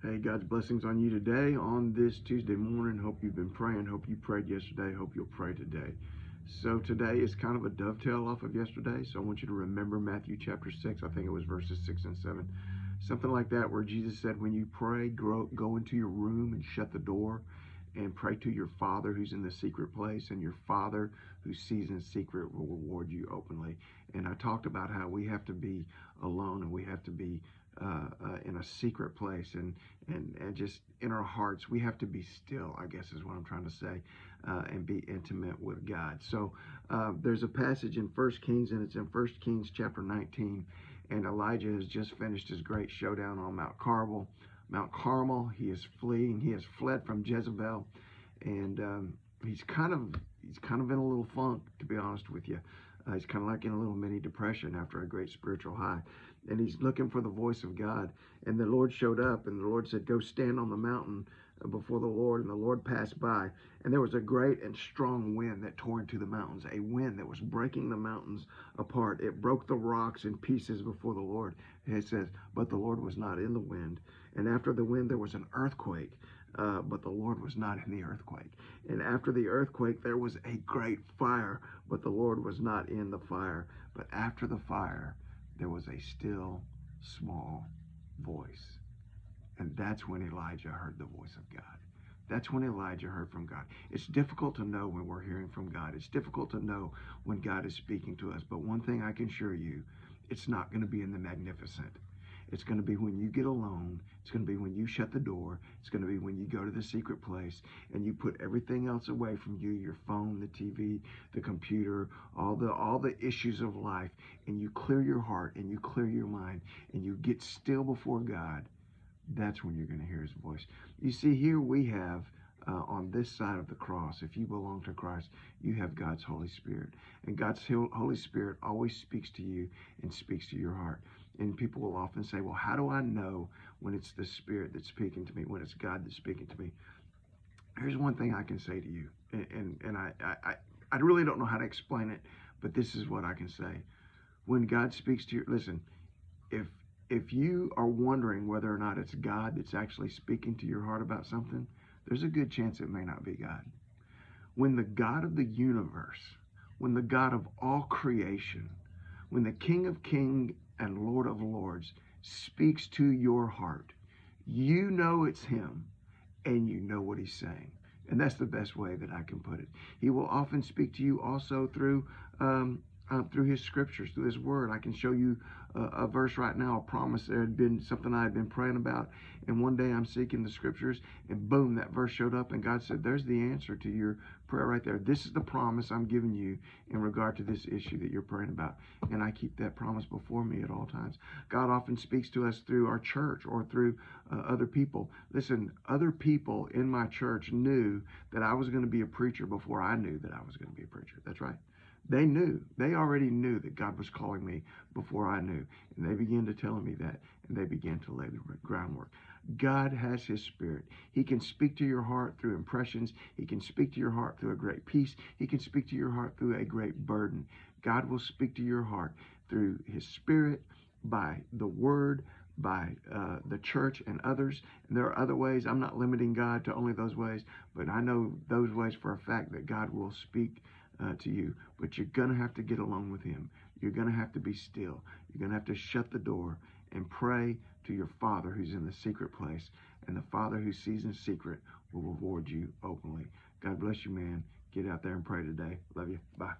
Hey, God's blessings on you today on this Tuesday morning. Hope you've been praying. Hope you prayed yesterday. Hope you'll pray today. So today is kind of a dovetail off of yesterday. So I want you to remember Matthew chapter 6. I think it was verses 6 and 7. Something like that, where Jesus said, when you pray, go into your room and shut the door and pray to your Father who's in the secret place, and your Father who sees in secret will reward you openly. And I talked about how we have to be alone, and we have to be in a secret place, and just in our hearts we have to be still, I guess is what I'm trying to say, and be intimate with God. So there's a passage in 1 Kings, and it's in 1 Kings chapter 19, and Elijah has just finished his great showdown on Mount Carmel. He is fleeing. He has fled from Jezebel, and he's kind of in a little funk, to be honest with you. He's kind of like in a little mini depression after a great spiritual high, and he's looking for the voice of God. And the Lord showed up, and the Lord said, "Go stand on the mountain before the Lord." And the Lord passed by, and there was a great and strong wind that tore into the mountains, a wind that was breaking the mountains apart. It broke the rocks in pieces before the Lord. And it says, but the Lord was not in the wind. And after the wind, there was an earthquake. But the Lord was not in the earthquake. And after the earthquake, there was a great fire, but the Lord was not in the fire. But after the fire, there was a still, small voice. And that's when Elijah heard the voice of God. That's when Elijah heard from God. It's difficult to know when we're hearing from God. It's difficult to know when God is speaking to us. But one thing I can assure you, it's not going to be in the magnificent. It's going to be when you get alone. It's going to be when you shut the door. It's going to be when you go to the secret place and you put everything else away from you, your phone, the TV, the computer, all the issues of life, and you clear your heart and you clear your mind and you get still before God. That's when you're going to hear his voice. You see, here we have on this side of the cross, if you belong to Christ, you have God's Holy Spirit. And God's Holy Spirit always speaks to you and speaks to your heart. And people will often say, well, how do I know when it's the Spirit that's speaking to me, when it's God that's speaking to me? Here's one thing I can say to you, and I really don't know how to explain it, but this is what I can say. When God speaks to you, listen, if you are wondering whether or not it's God that's actually speaking to your heart about something, there's a good chance it may not be God. When the God of the universe, when the God of all creation, when the King of Kings and Lord of Lords speaks to your heart, you know it's him, and you know what he's saying. And that's the best way that I can put it. He will often speak to you also through his scriptures, through his word. I can show you a verse right now, a promise. There had been something I had been praying about, and one day I'm seeking the scriptures, and boom, that verse showed up, and God said, there's the answer to your prayer right there. This is the promise I'm giving you in regard to this issue that you're praying about. And I keep that promise before me at all times. God often speaks to us through our church or through other people. Listen, other people in my church knew that I was going to be a preacher before I knew that I was going to be a preacher. That's right. They already knew that God was calling me before I knew. And they began to tell me that, and they began to lay the groundwork. God has his Spirit. He can speak to your heart through impressions. He can speak to your heart through a great peace. He can speak to your heart through a great burden. God will speak to your heart through his Spirit, by the word, by the church and others. And there are other ways. I'm not limiting God to only those ways, but I know those ways for a fact that God will speak to you. But you're going to have to get along with him. You're going to have to be still. You're going to have to shut the door and pray to your Father who's in the secret place. And the Father who sees in secret will reward you openly. God bless you, man. Get out there and pray today. Love you. Bye.